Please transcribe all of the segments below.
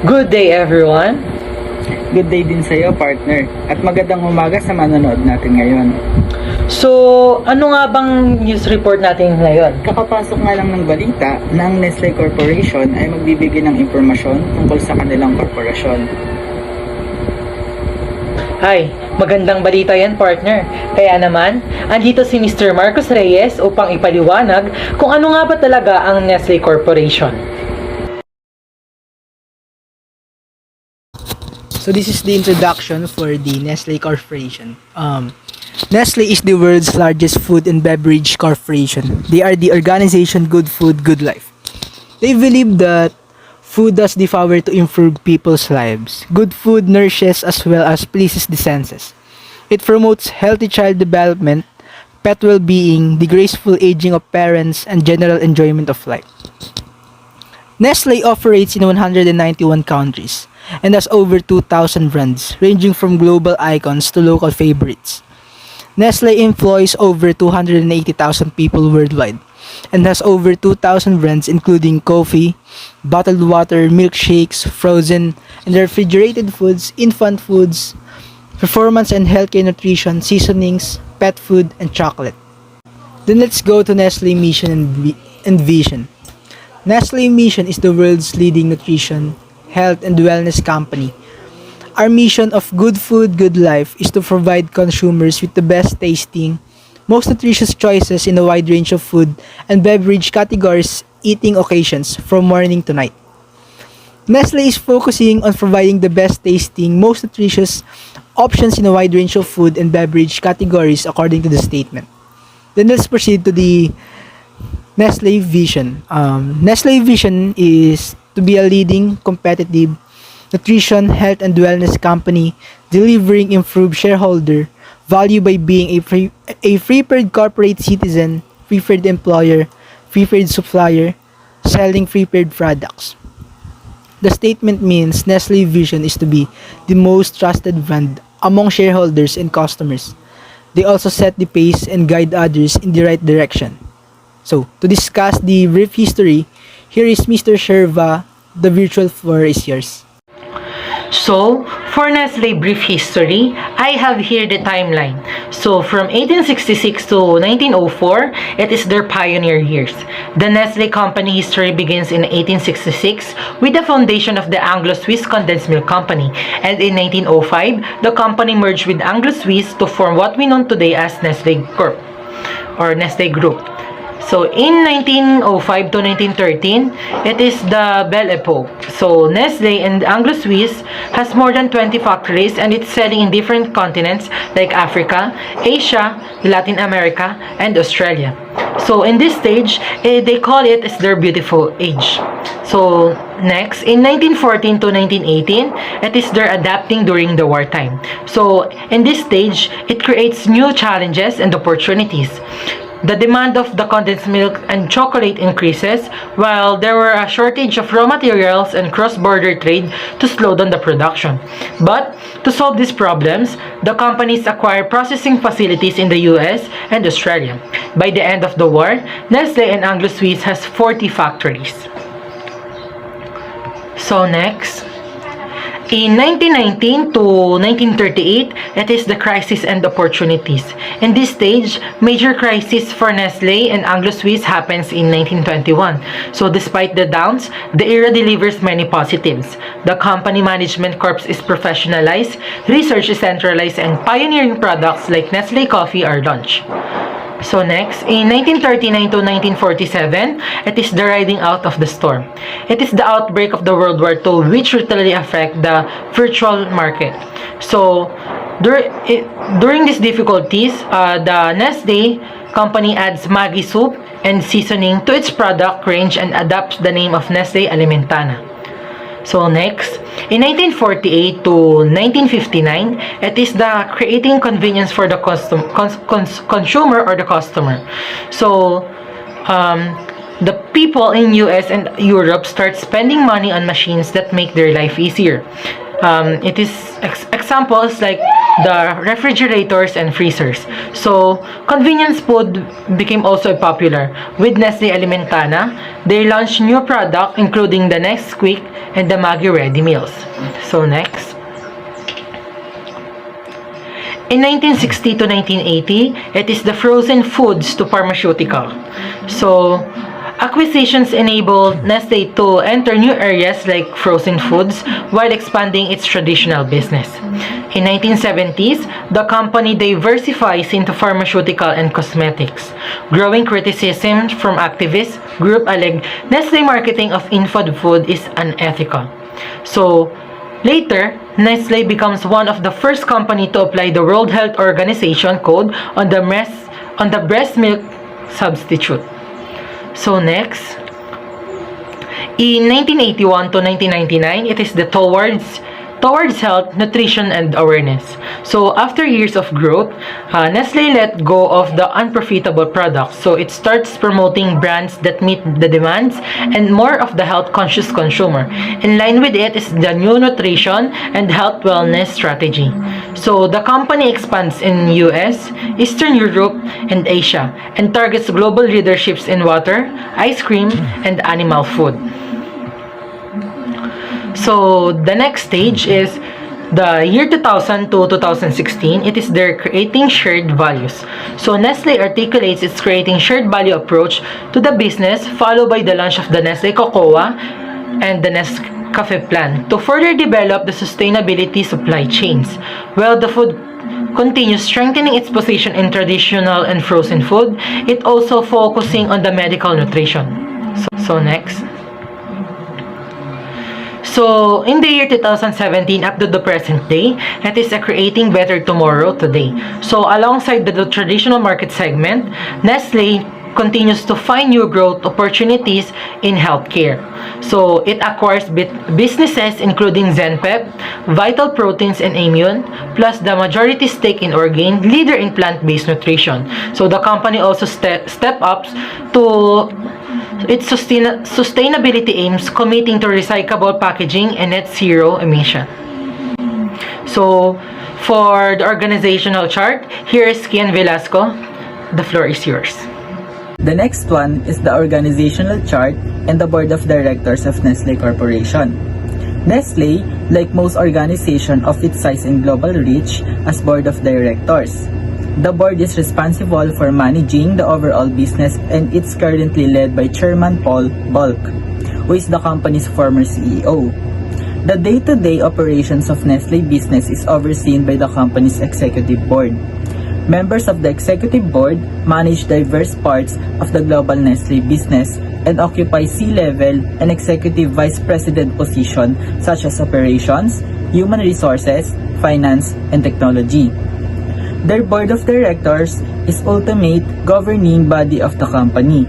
Good day everyone! Good day din sa iyo, partner. At magandang umaga sa manonood natin ngayon. So, ano nga bang news report natin ngayon? Kakapasok nga lang ng balita na ang Nestle Corporation ay magbibigay ng impormasyon tungkol sa kanilang korporasyon. Ay, magandang balita yan partner. Kaya naman, andito si Mr. Marcos Reyes upang ipaliwanag kung ano nga ba talaga ang Nestle Corporation. So this is the introduction for the Nestle Corporation. Nestle is the world's largest food and beverage corporation. They are the organization Good Food, Good Life. They believe that food has the power to improve people's lives. Good food nourishes as well as pleases the senses. It promotes healthy child development, pet well-being, the graceful aging of parents, and general enjoyment of life. Nestle operates in 191 countries and has over 2,000 brands, ranging from global icons to local favorites. Nestle employs over 280,000 people worldwide and has over 2,000 brands including coffee, bottled water, milkshakes, frozen and refrigerated foods, infant foods, performance and healthcare nutrition, seasonings, pet food, and chocolate. Then let's go to Nestle mission and vision. Nestle mission is the world's leading nutrition, health, and wellness company. Our mission of Good Food, Good Life is to provide consumers with the best tasting, most nutritious choices in a wide range of food and beverage categories, eating occasions from morning to night. Nestle is focusing on providing the best tasting, most nutritious options in a wide range of food and beverage categories according to the statement. Then let's proceed to the Nestle vision. Nestle vision is to be a leading competitive nutrition, health, and wellness company delivering improved shareholder value by being a preferred corporate citizen, preferred employer, preferred supplier, selling preferred products. The statement means Nestle vision is to be the most trusted brand among shareholders and customers. They also set the pace and guide others in the right direction. So, to discuss the brief history, here is Mr. Sherva. The virtual floor is yours. So, for Nestle brief history, I have here the timeline. So, from 1866 to 1904, it is their pioneer years. The Nestle company history begins in 1866 with the foundation of the Anglo-Swiss Condensed Milk Company, and in 1905, the company merged with Anglo-Swiss to form what we know today as Nestle Corp or Nestle Group. So, in 1905 to 1913, it is the Belle Epoque. So, Nestle and Anglo-Swiss has more than 20 factories and it's selling in different continents like Africa, Asia, Latin America, and Australia. So, in this stage, they call it as their beautiful age. So, next, in 1914 to 1918, it is their adapting during the wartime. So, in this stage, it creates new challenges and opportunities. The demand of the condensed milk and chocolate increases, while there were a shortage of raw materials and cross-border trade to slow down the production. But, to solve these problems, the companies acquired processing facilities in the US and Australia. By the end of the war, Nestle and Anglo-Swiss has 40 factories. So next, in 1919 to 1938, it is the crisis and opportunities. In this stage, major crisis for Nestle and Anglo-Swiss happens in 1921. So despite the downs, the era delivers many positives. The company management corps is professionalized, research is centralized, and pioneering products like Nestle coffee are launched. So next, in 1939 to 1947, it is the riding out of the storm. It is the outbreak of the World War II which brutally affect the virtual market. So, during these difficulties, the Nestle company adds Maggi soup and seasoning to its product range and adopts the name of Nestle Alimentana. So next, in 1948 to 1959, it is the creating convenience for the consumer or the customer. So, the people in US and Europe start spending money on machines that make their life easier. It is examples like the refrigerators and freezers. So, convenience food became also popular. With Nestle Alimentana, they launched new product including the Nesquik and the Maggi Ready Meals. So, next. In 1960 to 1980, it is the frozen foods to pharmaceutical. So, acquisitions enabled Nestle to enter new areas like frozen foods while expanding its traditional business. In 1970s, the company diversifies into pharmaceutical and cosmetics. Growing criticism from activists group alleged Nestle marketing of infant food is unethical. So, later, Nestle becomes one of the first company to apply the World Health Organization code on the breast milk substitute. So next, in 1981 to 1999, it is the towards health, nutrition, and awareness. So after years of growth, Nestle let go of the unprofitable products. So it starts promoting brands that meet the demands and more of the health-conscious consumer. In line with it is the new nutrition and health wellness strategy. So the company expands in US, Eastern Europe, and Asia, and targets global leaderships in water, ice cream, and animal food. So the next stage is the year 2000 to 2016. It is their creating shared values. So Nestle articulates its creating shared value approach to the business, followed by the launch of the Nestle Cocoa and the Nescafe plan to further develop the sustainability supply chains. While the food continues strengthening its position in traditional and frozen food, it also focusing on the medical nutrition. So next. So, in the year 2017 up to the present day, it is a creating better tomorrow today. So, alongside the traditional market segment, Nestle continues to find new growth opportunities in healthcare. So, it acquires businesses including Zenpep, Vital Proteins and Immune, plus the majority stake in Orgain, leader in plant-based nutrition. So, the company also step up to its sustainability aims, committing to recyclable packaging and net zero emission. So, for the organizational chart, here is Kian Velasco. The floor is yours. The next one is the organizational chart and the board of directors of Nestle Corporation. Nestle, like most organizations of its size and global reach, has board of directors. The board is responsible for managing the overall business and it's currently led by Chairman Paul Bulk, who is the company's former CEO. The day-to-day operations of Nestle business is overseen by the company's executive board. Members of the executive board manage diverse parts of the global Nestle business and occupy C-level and executive vice president positions such as operations, human resources, finance, and technology. Their board of directors is ultimate governing body of the company.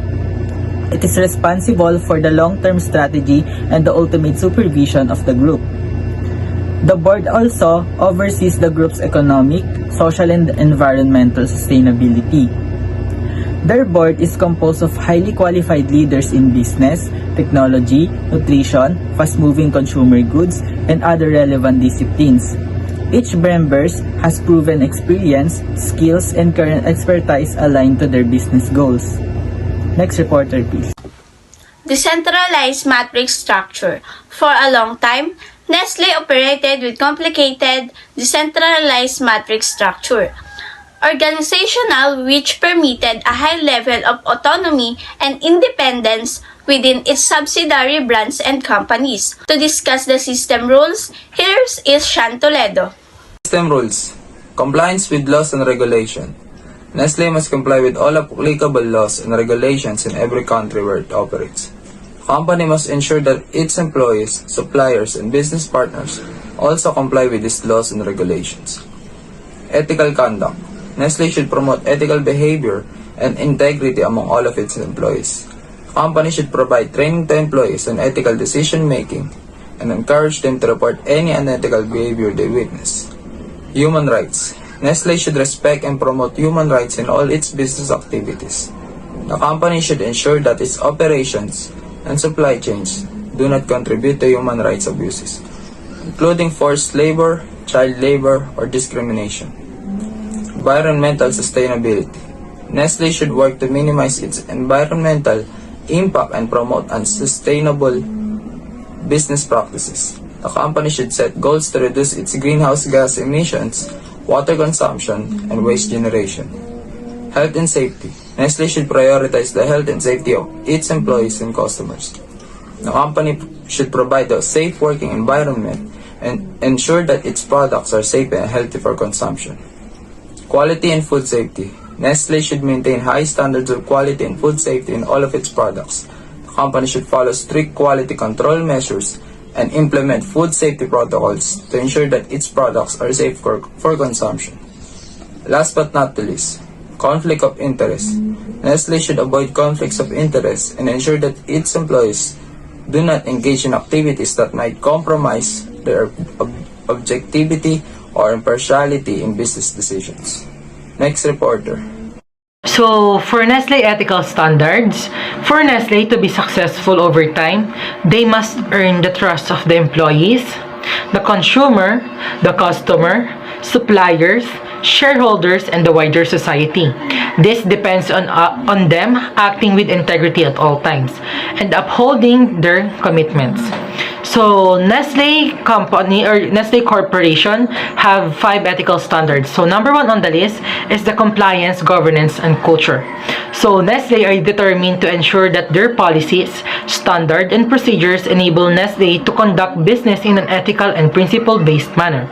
It is responsible for the long-term strategy and the ultimate supervision of the group. The board also oversees the group's economic, social, and environmental sustainability. Their board is composed of highly qualified leaders in business, technology, nutrition, fast-moving consumer goods, and other relevant disciplines. Each member has proven experience, skills, and current expertise aligned to their business goals. Next reporter, please. Decentralized matrix structure. For a long time, Nestle operated with complicated, decentralized matrix structure. Organizational which permitted a high level of autonomy and independence within its subsidiary brands and companies. To discuss the system rules, here is Sean Toledo. System rules. Compliance with laws and regulation. Nestle must comply with all applicable laws and regulations in every country where it operates. The company must ensure that its employees, suppliers, and business partners also comply with these laws and regulations. Ethical conduct. Nestle should promote ethical behavior and integrity among all of its employees. The company should provide training to employees on ethical decision-making and encourage them to report any unethical behavior they witness. Human rights. Nestle should respect and promote human rights in all its business activities. The company should ensure that its operations and supply chains do not contribute to human rights abuses, including forced labor, child labor, or discrimination. Environmental sustainability. Nestle should work to minimize its environmental impact and promote sustainable business practices. The company should set goals to reduce its greenhouse gas emissions, water consumption, and waste generation. Health and safety. Nestle should prioritize the health and safety of its employees and customers. The company should provide a safe working environment and ensure that its products are safe and healthy for consumption. Quality and food safety. Nestle should maintain high standards of quality and food safety in all of its products. The company should follow strict quality control measures and implement food safety protocols to ensure that its products are safe for consumption. Last but not the least, conflict of interest. Nestle should avoid conflicts of interest and ensure that its employees do not engage in activities that might compromise their objectivity or impartiality in business decisions. Next reporter. So, for Nestle ethical standards, for Nestle to be successful over time, they must earn the trust of the employees, the consumer, the customer, suppliers, shareholders, and the wider society. This depends on them acting with integrity at all times and upholding their commitments. So, Nestle company or Nestle Corporation have 5 ethical standards. So, number 1 on the list is the compliance, governance, and culture. So, Nestle are determined to ensure that their policies, standard, and procedures enable Nestle to conduct business in an ethical and principle-based manner.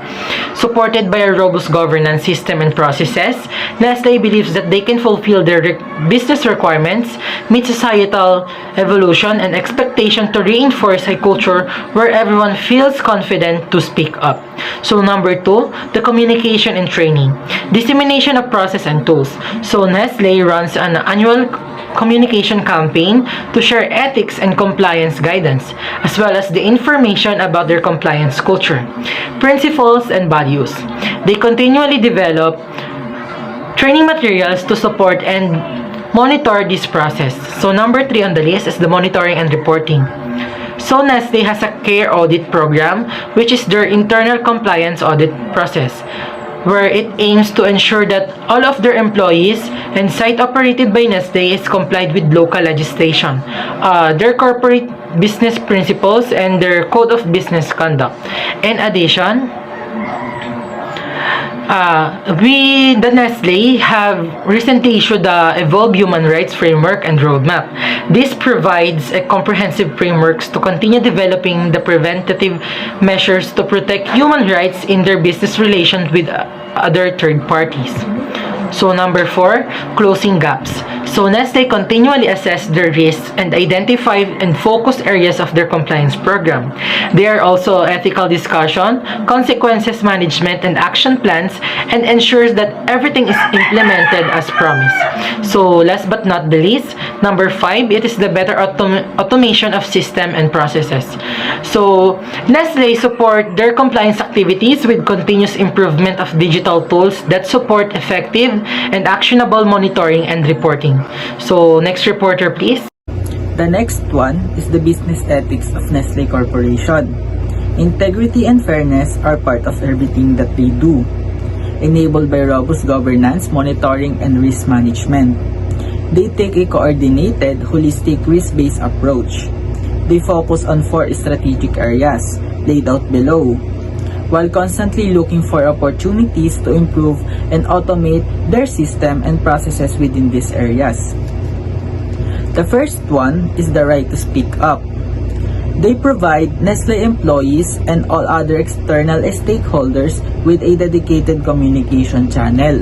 Supported by a robust governance system and processes, Nestle believes that they can fulfill their business requirements, meet societal evolution, and expectation to reinforce a culture where everyone feels confident to speak up. So number 2, the communication and training. Dissemination of process and tools. So Nestle runs an annual communication campaign to share ethics and compliance guidance, as well as the information about their compliance culture, principles, and values. They continually develop training materials to support and monitor this process. So number 3 on the list is the monitoring and reporting. So Nestle has a care audit program, which is their internal compliance audit process, where it aims to ensure that all of their employees and site operated by Nestle is complied with local legislation, their corporate business principles, and their code of business conduct. In addition, the Nestle have recently issued the Evolve Human Rights Framework and Roadmap. This provides a comprehensive frameworks to continue developing the preventative measures to protect human rights in their business relations with other third parties. So number 4, closing gaps. So Nestle continually assess their risks and identify and focus areas of their compliance program. There are also ethical discussion, consequences management, and action plans, and ensures that everything is implemented as promised. So last but not the least, number 5, it is the better automation of system and processes. So Nestle support their compliance activities with continuous improvement of digital tools that support effective and actionable monitoring and reporting. So, next reporter, please. The next one is the business ethics of Nestle Corporation. Integrity and fairness are part of everything that they do, enabled by robust governance, monitoring, and risk management. They take a coordinated, holistic, risk-based approach. They focus on 4 strategic areas, laid out below, while constantly looking for opportunities to improve and automate their system and processes within these areas. The first one is the right to speak up. They provide Nestle employees and all other external stakeholders with a dedicated communication channel.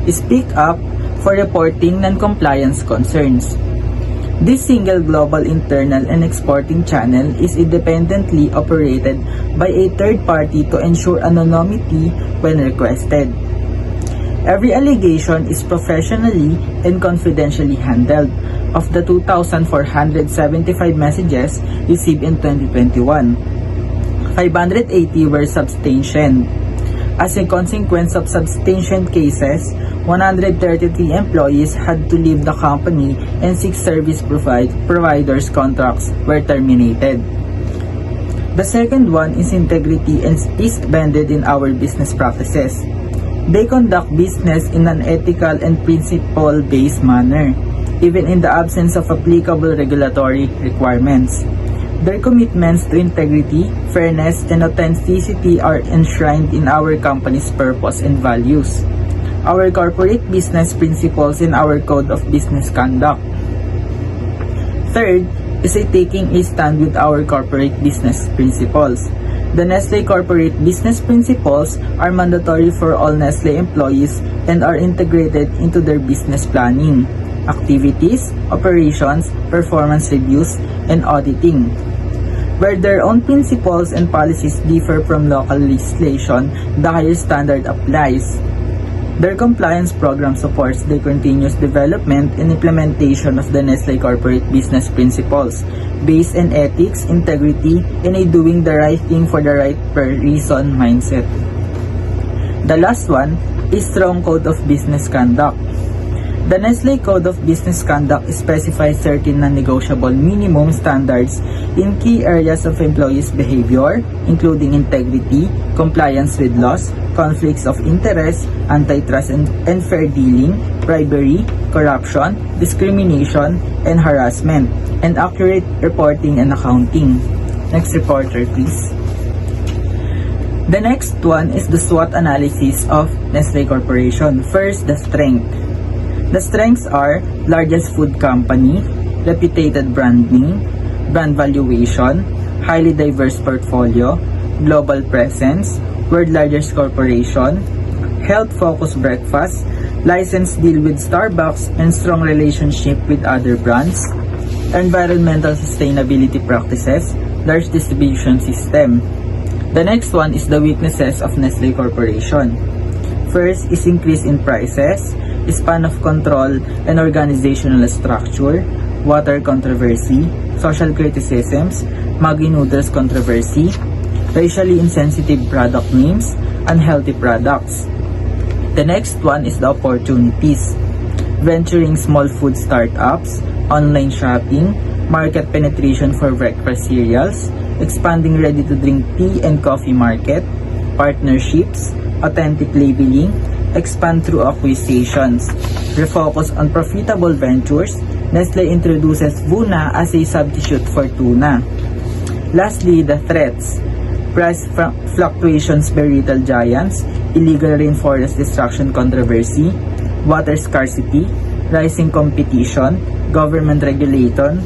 Speak up for reporting non-compliance concerns. This single global internal and exporting channel is independently operated by a third party to ensure anonymity when requested. Every allegation is professionally and confidentially handled. Of the 2,475 messages received in 2021, 580 were substantiated. As a consequence of substantiated cases, 133 employees had to leave the company and 6 service providers' contracts were terminated. The second one is integrity and is blended in our business practices. They conduct business in an ethical and principle-based manner, even in the absence of applicable regulatory requirements. Their commitments to integrity, fairness, and authenticity are enshrined in our company's purpose and values, our corporate business principles, and our code of business conduct. Third is taking a stand with our corporate business principles. The Nestle corporate business principles are mandatory for all Nestle employees and are integrated into their business planning, activities, operations, performance reviews, and auditing. Where their own principles and policies differ from local legislation, the higher standard applies. Their compliance program supports the continuous development and implementation of the Nestle corporate business principles based on ethics, integrity, and a doing the right thing for the right reason mindset. The last one is strong code of business conduct. The Nestle Code of Business Conduct specifies certain non-negotiable minimum standards in key areas of employees' behavior, including integrity, compliance with laws, conflicts of interest, antitrust and fair dealing, bribery, corruption, discrimination, and harassment, and accurate reporting and accounting. Next reporter, please. The next one is the SWOT analysis of Nestle Corporation. First, the strength. The strengths are largest food company, reputed brand name, brand valuation, highly diverse portfolio, global presence, world largest corporation, health-focused breakfast, licensed deal with Starbucks and strong relationship with other brands, environmental sustainability practices, large distribution system. The next one is the weaknesses of Nestle Corporation. First is increase in prices, span of control and organizational structure, water controversy, social criticisms, Maggi noodles controversy, racially insensitive product names, unhealthy products. The next one is the opportunities. Venturing small food startups, online shopping, market penetration for breakfast cereals, expanding ready-to-drink tea and coffee market, partnerships, authentic labeling, expand through acquisitions. Refocus on profitable ventures, Nestle introduces Vuna as a substitute for tuna. Lastly, the threats. Price fluctuations by retail giants, illegal rainforest destruction controversy, water scarcity, rising competition, government regulation,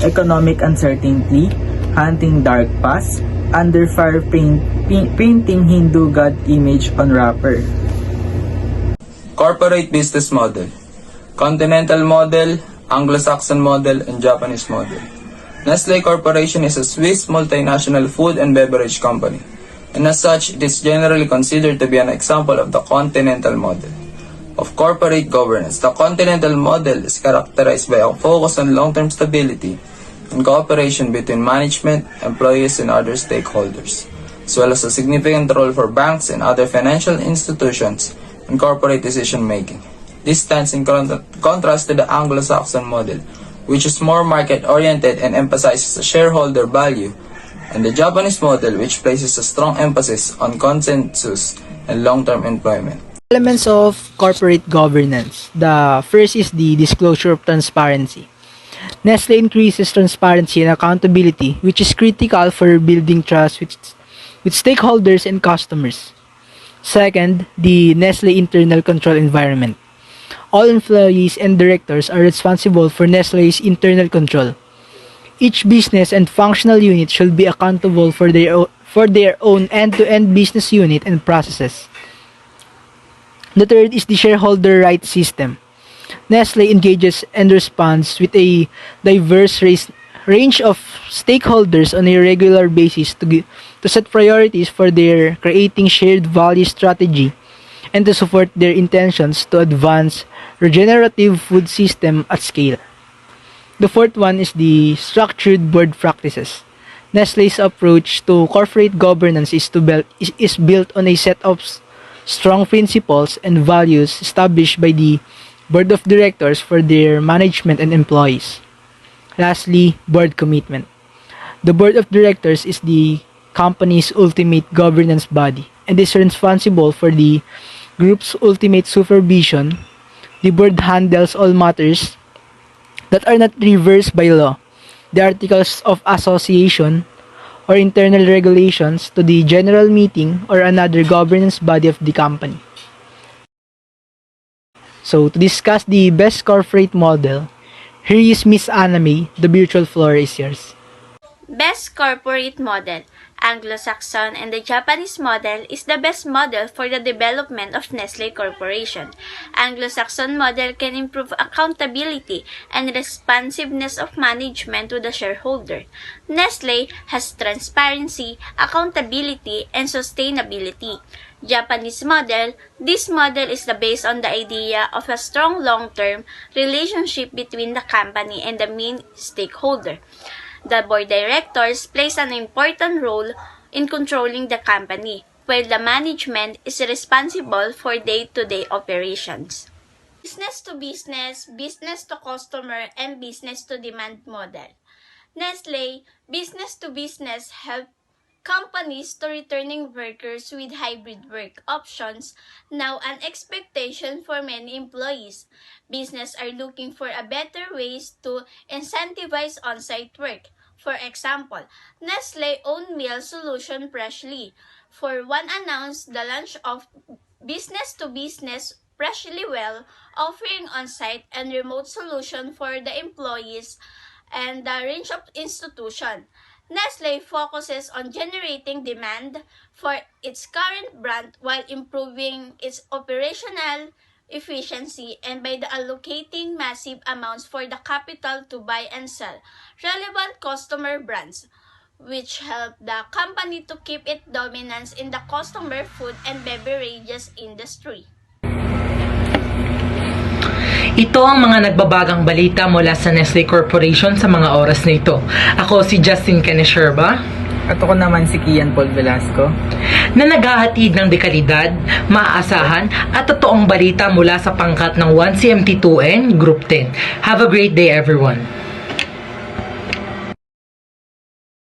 economic uncertainty, hunting dark past, under fire painting Hindu god image on wrapper. Corporate business model. Continental model, Anglo-Saxon model, and Japanese model. Nestle Corporation is a Swiss multinational food and beverage company, and as such, it is generally considered to be an example of the continental model of corporate governance. The continental model is characterized by a focus on long-term stability and cooperation between management, employees, and other stakeholders, as well as a significant role for banks and other financial institutions in corporate decision-making. This stands in contrast to the Anglo-Saxon model, which is more market-oriented and emphasizes shareholder value, and the Japanese model, which places a strong emphasis on consensus and long-term employment. Elements of corporate governance. The first is the disclosure of transparency. Nestle increases transparency and accountability, which is critical for building trust with stakeholders and customers. Second, the Nestle internal control environment. All employees and directors are responsible for Nestle's internal control. Each business and functional unit should be accountable for their own end-to-end business unit and processes. The third is the shareholder rights system. Nestle engages and responds with a diverse range of stakeholders on a regular basis to set priorities for their creating shared value strategy and to support their intentions to advance regenerative food system at scale. The fourth one is the structured board practices. Nestle's approach to corporate governance is built on a set of strong principles and values established by the board of directors for their management and employees. Lastly, board commitment. The board of directors is the company's ultimate governance body and is responsible for the group's ultimate supervision. The board handles all matters that are not reversed by law, the articles of association, or internal regulations to the general meeting or another governance body of the company. So, to discuss the best corporate model, here is Miss Aname. The virtual floor is yours. Best corporate model. Anglo-Saxon and the Japanese model is the best model for the development of Nestle Corporation. Anglo-Saxon model can improve accountability and responsiveness of management to the shareholder. Nestle has transparency, accountability, and sustainability. Japanese model, this model is based on the idea of a strong long-term relationship between the company and the main stakeholder. The board directors plays an important role in controlling the company, while the management is responsible for day-to-day operations. Business to business to customer, and business to demand model. Nestle, business to business help companies to returning workers with hybrid work options, now an expectation for many employees. Business are looking for a better ways to incentivize on-site work. For example, Nestle own meal solution Freshly. For one announced the launch of business to business Freshly Well, offering on-site and remote solution for the employees and the range of institution. Nestle focuses on generating demand for its current brand while improving its operational efficiency and by the allocating massive amounts for the capital to buy and sell relevant customer brands, which help the company to keep its dominance in the customer food and beverages industry. Ito ang mga nagbabagang balita mula sa Nestle Corporation sa mga oras na ito. Ako si Justin Kenesherba. At ako naman si Kian Paul Velasco. Na naghahatid ng dekalidad, maaasahan at totoong balita mula sa pangkat ng 1CMT2N Group 10. Have a great day everyone.